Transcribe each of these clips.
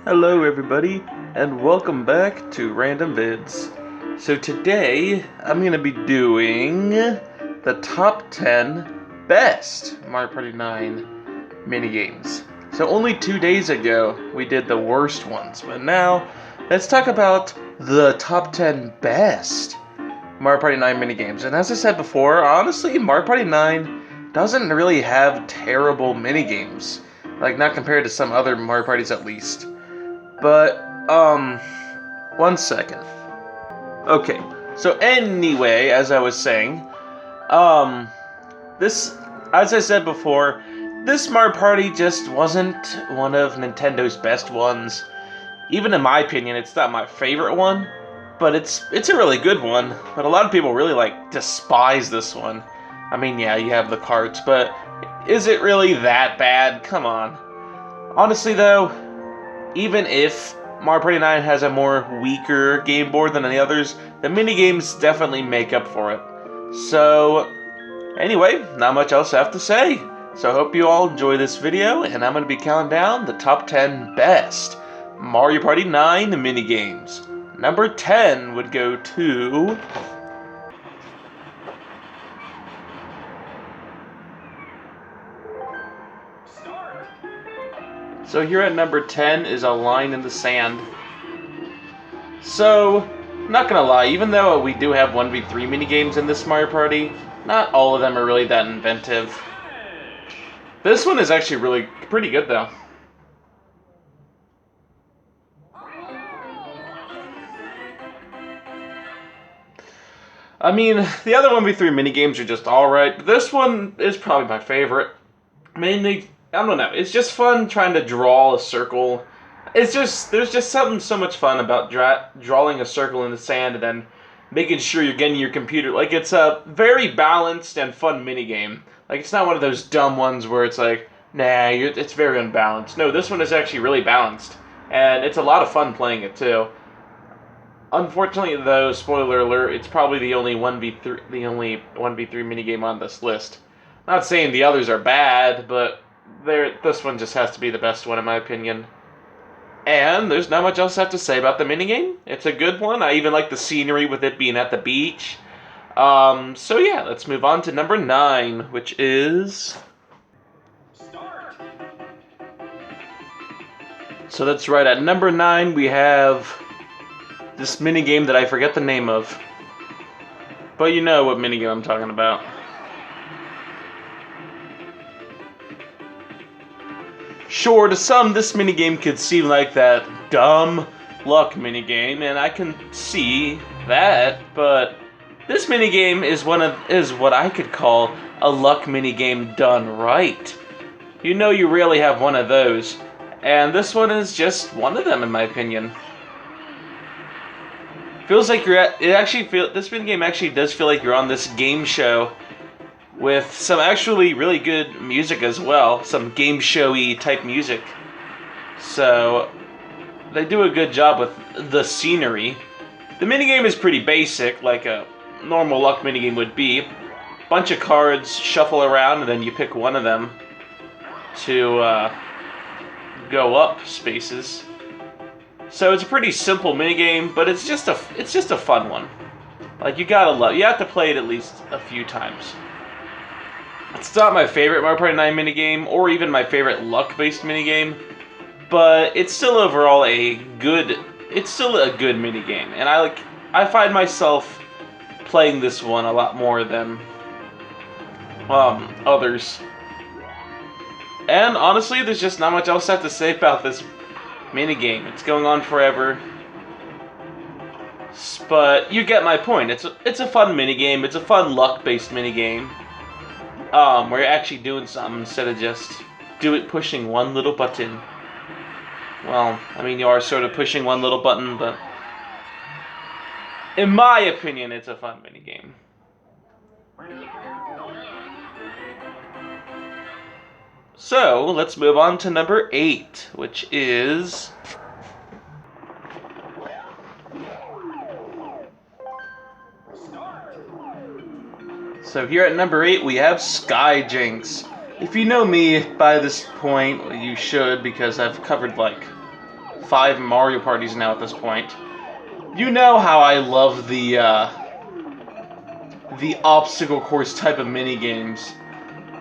Hello everybody, and welcome back to Random Vids. So today, I'm going to be doing the top 10 best Mario Party 9 minigames. So only 2 days ago, we did the worst ones, but now, let's talk about the top 10 best Mario Party 9 minigames. And as I said before, honestly, Mario Party 9 doesn't really have terrible minigames. Like, not compared to some other Mario Parties at least. But, one second. Okay, so anyway, as I was saying, this, as I said before, this Mario Party just wasn't one of Nintendo's best ones. Even in my opinion, it's not my favorite one, but it's a really good one. But a lot of people really, despise this one. I mean, yeah, you have the carts, but is it really that bad? Come on. Honestly, though, even if Mario Party 9 has a more weaker game board than the others, the minigames definitely make up for it. So, anyway, not much else I have to say. So I hope you all enjoy this video, and I'm going to be counting down the top 10 best Mario Party 9 minigames. Number 10 would go to... So here at number 10 is a line in the sand. So, not gonna lie, even though we do have 1v3 minigames in this Mario Party, not all of them are really that inventive. This one is actually really pretty good though. I mean, the other 1v3 minigames are just alright, but this one is probably my favorite. Mainly, I don't know, it's just fun trying to draw a circle. There's just something so much fun about drawing a circle in the sand and then making sure you're getting your computer. Like, it's a very balanced and fun minigame. Like, it's not one of those dumb ones where it's like, nah, it's very unbalanced. No, this one is actually really balanced. And it's a lot of fun playing it, too. Unfortunately, though, spoiler alert, it's probably the only 1v3 minigame on this list. Not saying the others are bad, but this one just has to be the best one in my opinion. And there's not much else I have to say about the minigame. It's a good one. I even like the scenery with it being at the beach. So yeah, let's move on to number 9, which is... Start. So that's right, at number 9 we have this minigame that I forget the name of. But you know what minigame I'm talking about. Sure, to some, this minigame could seem like that dumb luck minigame, and I can see that, but this minigame is what I could call a luck minigame done right. You know you rarely have one of those, and this one is just one of them in my opinion. Feels like this minigame actually does feel like you're on this game show with some actually really good music as well, some game showy type music. So they do a good job with the scenery. The minigame is pretty basic, like a normal luck minigame would be. Bunch of cards shuffle around and then you pick one of them to go up spaces. So it's a pretty simple minigame, but it's just a fun one. Like, you have to play it at least a few times. It's not my favorite Mario Party 9 minigame, or even my favorite luck-based minigame, but it's still overall a good minigame, and I find myself playing this one a lot more than others. And honestly, there's just not much else I have to say about this minigame. It's going on forever. But you get my point. It's a fun minigame. It's a fun luck-based minigame. Where you're actually doing something instead of just pushing one little button. Well, I mean, you are sort of pushing one little button, but in my opinion, it's a fun minigame. So, let's move on to number 8, which is... So here at number 8, we have Sky Jinx. If you know me by this point, well, you should, because I've covered like 5 Mario parties now at this point. You know how I love the obstacle course type of mini games,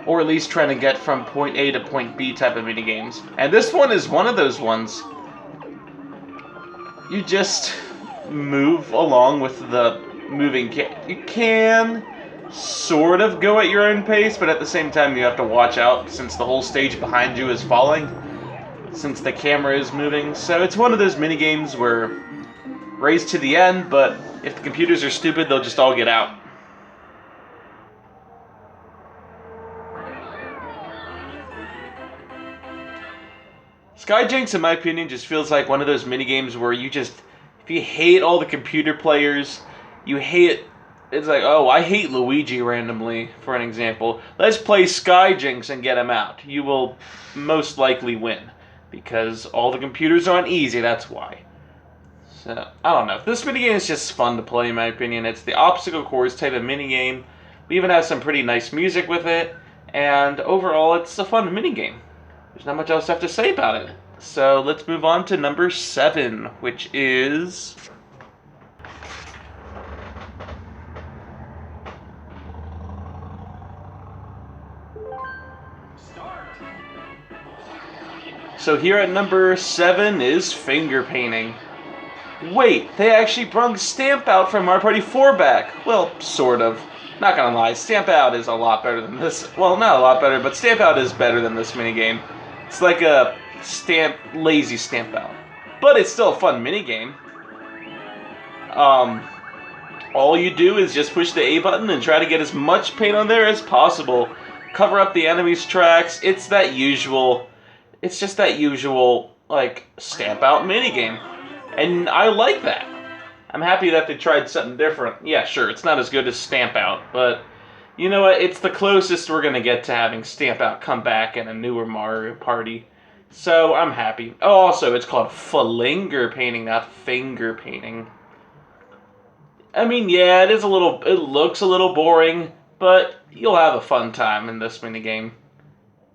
or at least trying to get from point A to point B type of mini games. And this one is one of those ones. You just move along with the moving you can sort of go at your own pace, but at the same time you have to watch out since the whole stage behind you is falling, since the camera is moving. So it's one of those mini games where race to the end, but if the computers are stupid, they'll just all get out. Skyjinx, in my opinion, just feels like one of those mini games where you just, if you hate all the computer players, you hate, it's like, oh, I hate Luigi randomly, for an example. Let's play Skyjinx and get him out. You will most likely win, because all the computers are on easy, that's why. So, I don't know. This minigame is just fun to play, in my opinion. It's the obstacle course type of minigame. We even have some pretty nice music with it, and overall, it's a fun minigame. There's not much else I have to say about it. So let's move on to number 7, which is... So here at number 7 is finger painting. Wait, they actually brought Stamp Out from Mario Party 4 back. Well, sort of. Not gonna lie, Stamp Out is a lot better than this. Well, not a lot better, but Stamp Out is better than this minigame. It's like a lazy Stamp Out. But it's still a fun minigame. All you do is just push the A button and try to get as much paint on there as possible. Cover up the enemy's tracks. It's just that usual, like, Stamp Out minigame. And I like that. I'm happy that they tried something different. Yeah, sure, it's not as good as Stamp Out, but you know what? It's the closest we're going to get to having Stamp Out come back in a newer Mario Party. So, I'm happy. Oh, also, it's called flinger painting, not finger painting. I mean, yeah, it looks a little boring, but you'll have a fun time in this minigame.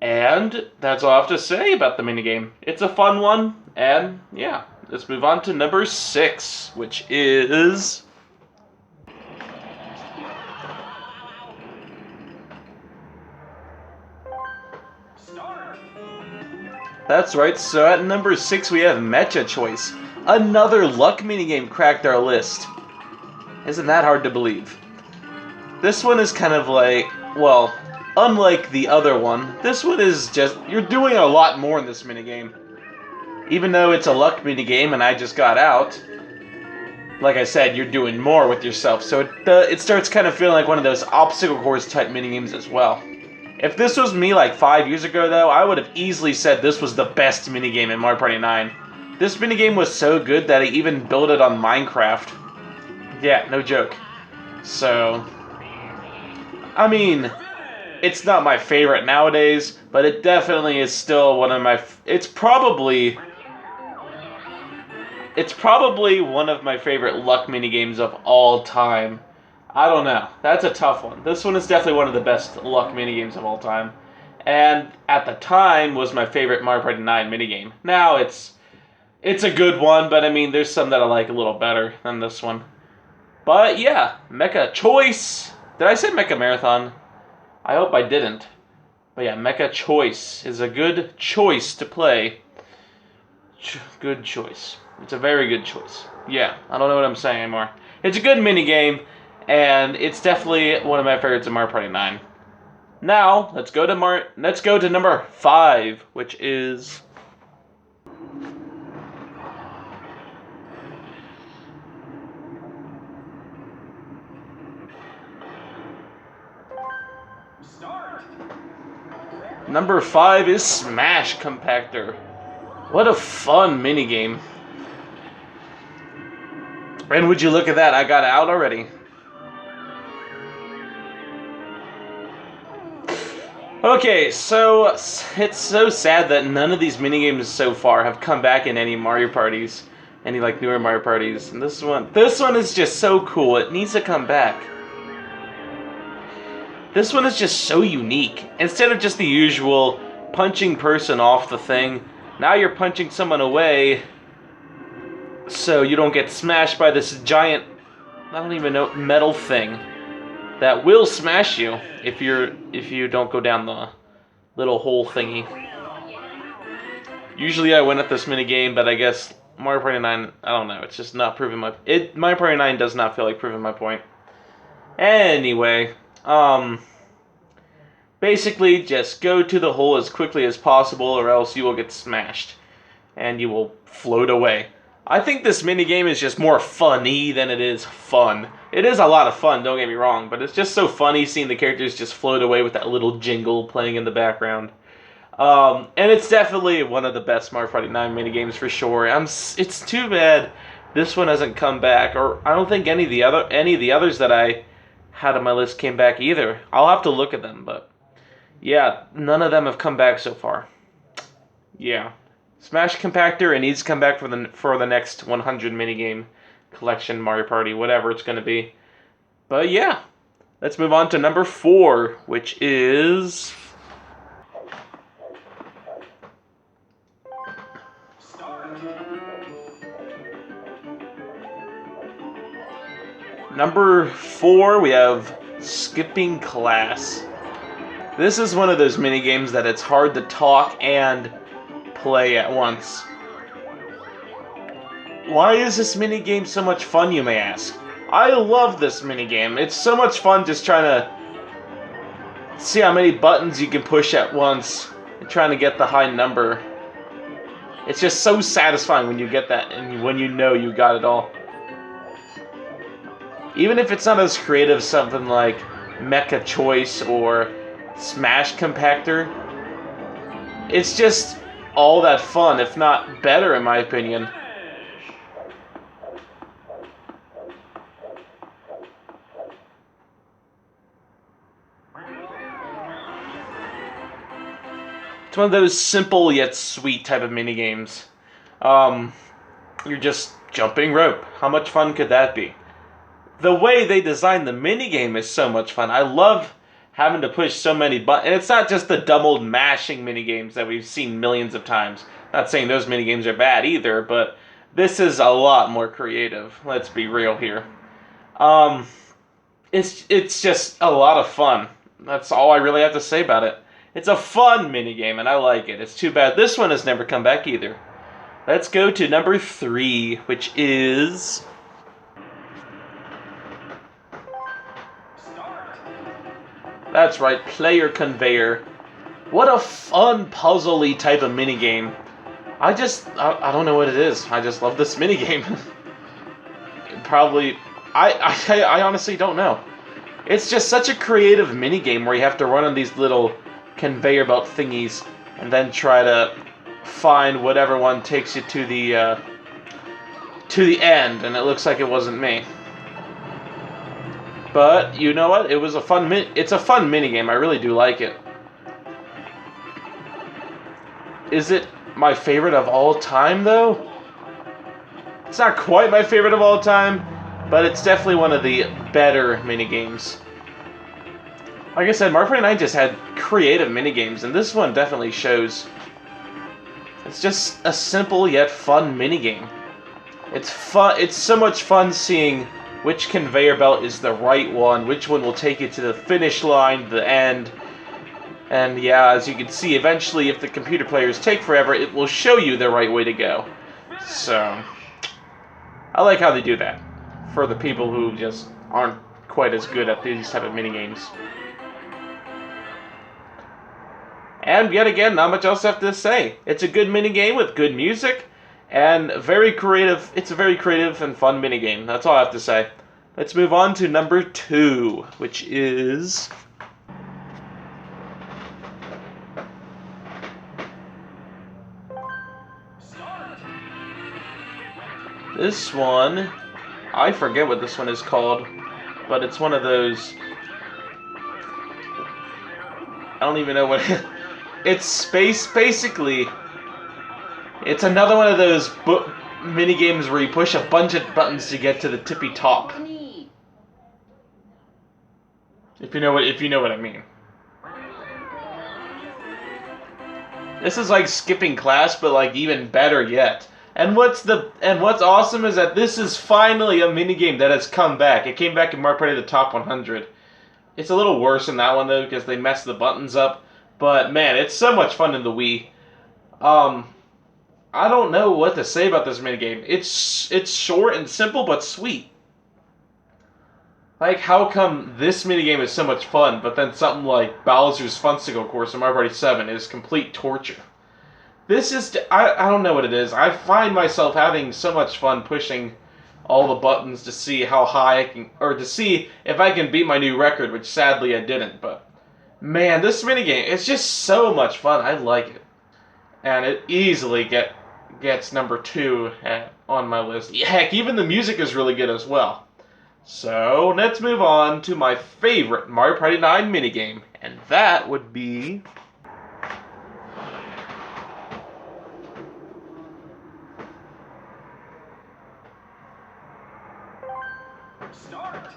And that's all I have to say about the minigame. It's a fun one, and yeah. Let's move on to number 6, which is... That's right, so at number 6 we have Mecha Choice. Another luck minigame cracked our list. Isn't that hard to believe? This one is kind of like, well, unlike the other one, this one is just, you're doing a lot more in this minigame. Even though it's a luck minigame and I just got out, like I said, you're doing more with yourself. So it starts kind of feeling like one of those obstacle course type minigames as well. If this was me like 5 years ago though, I would have easily said this was the best minigame in Mario Party 9. This minigame was so good that I even built it on Minecraft. Yeah, no joke. So, I mean, it's not my favorite nowadays, but it definitely is still one of my... It's probably one of my favorite luck minigames of all time. I don't know. That's a tough one. This one is definitely one of the best luck minigames of all time. And at the time was my favorite Mario Party 9 minigame. Now it's a good one, but I mean, there's some that I like a little better than this one. But yeah, Mecha Choice. Did I say Mecha Marathon? I hope I didn't. But yeah, Mecha Choice is a good choice to play. Good choice. It's a very good choice. Yeah, I don't know what I'm saying anymore. It's a good minigame, and it's definitely one of my favorites in Mario Party 9. Now, let's go to number 5, which is... Number 5 is Smash Compactor. What a fun minigame. And would you look at that, I got out already. Okay, so it's so sad that none of these minigames so far have come back in any Mario parties. Any like newer Mario parties. And this one is just so cool. It needs to come back. This one is just so unique. Instead of just the usual punching person off the thing, now you're punching someone away so you don't get smashed by this giant, I don't even know, metal thing that will smash you if you don't go down the little hole thingy. Usually I win at this mini game, but I guess Mario Party 9, I don't know, it's just not proving Mario Party 9 does not feel like proving my point. Anyway, basically just go to the hole as quickly as possible or else you will get smashed and you will float away. I think this mini game is just more funny than it is fun. It is a lot of fun, don't get me wrong, but it's just so funny seeing the characters just float away with that little jingle playing in the background. And it's definitely one of the best Mario Party 9 minigames for sure. It's too bad this one hasn't come back, or I don't think any of the others that I had on my list came back either. I'll have to look at them, but yeah, none of them have come back so far. Yeah, Smash Compactor, it needs to come back for the next 100 minigame collection Mario Party, whatever it's going to be. But yeah, let's move on to number 4, which is number 4, we have Skipping Class. This is one of those mini games that it's hard to talk and play at once. Why is this mini game so much fun, you may ask? I love this mini game. It's so much fun just trying to see how many buttons you can push at once and trying to get the high number. It's just so satisfying when you get that and when you know you got it all. Even if it's not as creative as something like Mecha Choice or Smash Compactor, it's just all that fun, if not better in my opinion. It's one of those simple yet sweet type of minigames. You're just jumping rope. How much fun could that be? The way they designed the minigame is so much fun. I love having to push so many buttons. And it's not just the dumb old mashing minigames that we've seen millions of times. Not saying those minigames are bad either, but this is a lot more creative. Let's be real here. It's just a lot of fun. That's all I really have to say about it. It's a fun minigame, and I like it. It's too bad this one has never come back either. Let's go to number 3, which is that's right, Player Conveyor. What a fun, puzzly type of minigame. I don't know what it is. I just love this minigame. Probably, I honestly don't know. It's just such a creative minigame where you have to run on these little conveyor belt thingies and then try to find whatever one takes you to the end, and it looks like it wasn't me. But you know what? It was a fun it's a fun minigame. I really do like it. Is it my favorite of all time though? It's not quite my favorite of all time, but it's definitely one of the better minigames. Like I said, Mario Party 9 just had creative minigames, and this one definitely shows. It's just a simple yet fun minigame. It's fun. It's so much fun seeing which conveyor belt is the right one, which one will take you to the finish line, the end. And yeah, as you can see, eventually if the computer players take forever, it will show you the right way to go. So, I like how they do that for the people who just aren't quite as good at these type of minigames. And yet again, not much else I have to say. It's a good minigame with good music, and very creative. It's a very creative and fun minigame. That's all I have to say. Let's move on to number 2, which is this one. I forget what this one is called, but it's one of those. I don't even know what. It's space, basically. It's another one of those mini games where you push a bunch of buttons to get to the tippy top. If you know what I mean. This is like Skipping Class, but like even better yet. what's awesome is that this is finally a minigame that has come back. It came back in Mario Party the Top 100. It's a little worse in that one though because they messed the buttons up. But man, it's so much fun in the Wii. Um, I don't know what to say about this minigame. It's short and simple but sweet. Like, how come this minigame is so much fun, but then something like Bowser's Funsicle Course in Mario Party 7 is complete torture? I don't know what it is. I find myself having so much fun pushing all the buttons to see how high I can, or to see if I can beat my new record, which sadly I didn't, but man, this minigame, it's just so much fun. I like it. And it easily gets number 2 on my list. Heck, even the music is really good as well. So, let's move on to my favorite Mario Party 9 minigame, and that would be... Start.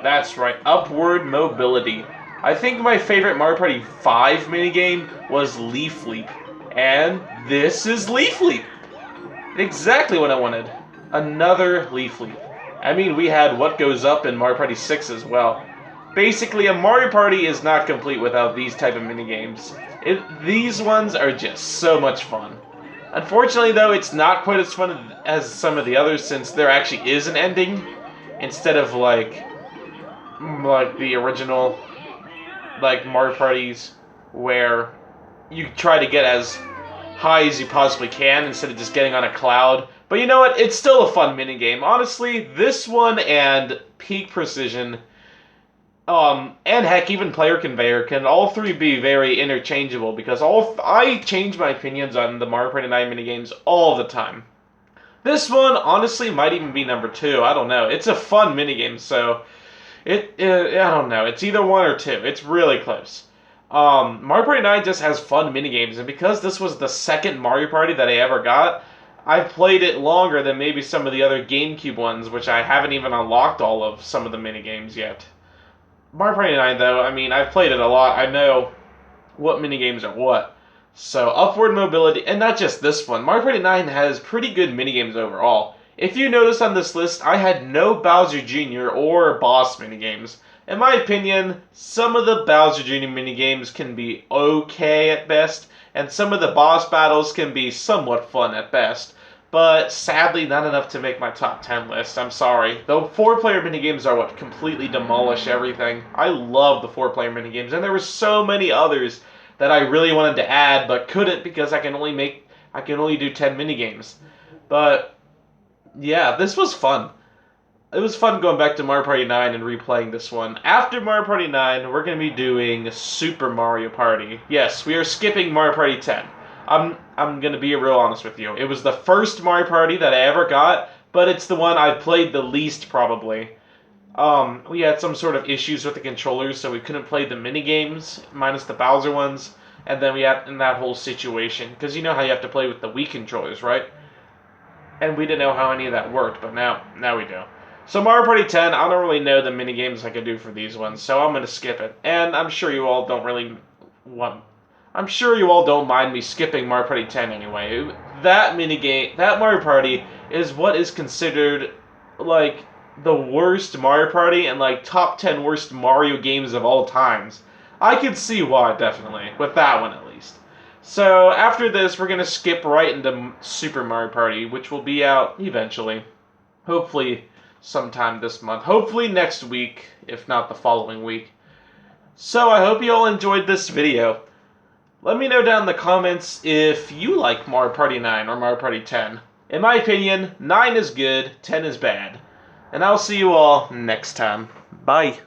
That's right, upward mobility. I think my favorite Mario Party 5 minigame was Leaf Leap, and this is Leaf Leap. Exactly what I wanted. Another Leaf Leap. I mean, we had What Goes Up in Mario Party 6 as well. Basically, a Mario Party is not complete without these type of minigames. These ones are just so much fun. Unfortunately, though, it's not quite as fun as some of the others since there actually is an ending instead of like the original like Mario Parties where you try to get as high as you possibly can instead of just getting on a cloud. But you know what? It's still a fun minigame. Honestly, this one and Peak Precision, and heck, even Player Conveyor can all three be very interchangeable because I change my opinions on the Mario Party 9 minigames all the time. This one, honestly, might even be number 2. I don't know. It's a fun minigame, so I don't know. It's either 1 or 2. It's really close. Mario Party 9 just has fun minigames, and because this was the second Mario Party that I ever got, I've played it longer than maybe some of the other GameCube ones, which I haven't even unlocked all of some of the minigames yet. Mario Party 9, though, I mean, I've played it a lot. I know what minigames are what. So, upward mobility, and not just this one. Mario Party 9 has pretty good minigames overall. If you notice on this list, I had no Bowser Jr. or boss minigames. In my opinion, some of the Bowser Jr. minigames can be okay at best, and some of the boss battles can be somewhat fun at best. But sadly, not enough to make my top 10 list. I'm sorry. The 4-player minigames are what completely demolish everything. I love the 4-player minigames, and there were so many others that I really wanted to add, but couldn't because I can only do 10 minigames. But yeah, this was fun. It was fun going back to Mario Party 9 and replaying this one. After Mario Party 9, we're going to be doing Super Mario Party. Yes, we are skipping Mario Party 10. I'm going to be real honest with you. It was the first Mario Party that I ever got, but it's the one I've played the least probably. We had some sort of issues with the controllers, so we couldn't play the mini games, minus the Bowser ones, and then we had in that whole situation, because you know how you have to play with the Wii controllers, right? And we didn't know how any of that worked, but now we do. So Mario Party 10, I don't really know the mini games I could do for these ones, so I'm going to skip it. And I'm sure you all don't really I'm sure you all don't mind me skipping Mario Party 10 anyway. That Mario Party is what is considered like the worst Mario Party and like top 10 worst Mario games of all times. I could see why, definitely, with that one at least. So after this, we're going to skip right into Super Mario Party, which will be out eventually. Hopefully sometime this month. Hopefully next week, if not the following week. So I hope you all enjoyed this video. Let me know down in the comments if you like Mario Party 9 or Mario Party 10. In my opinion, 9 is good, 10 is bad. And I'll see you all next time. Bye.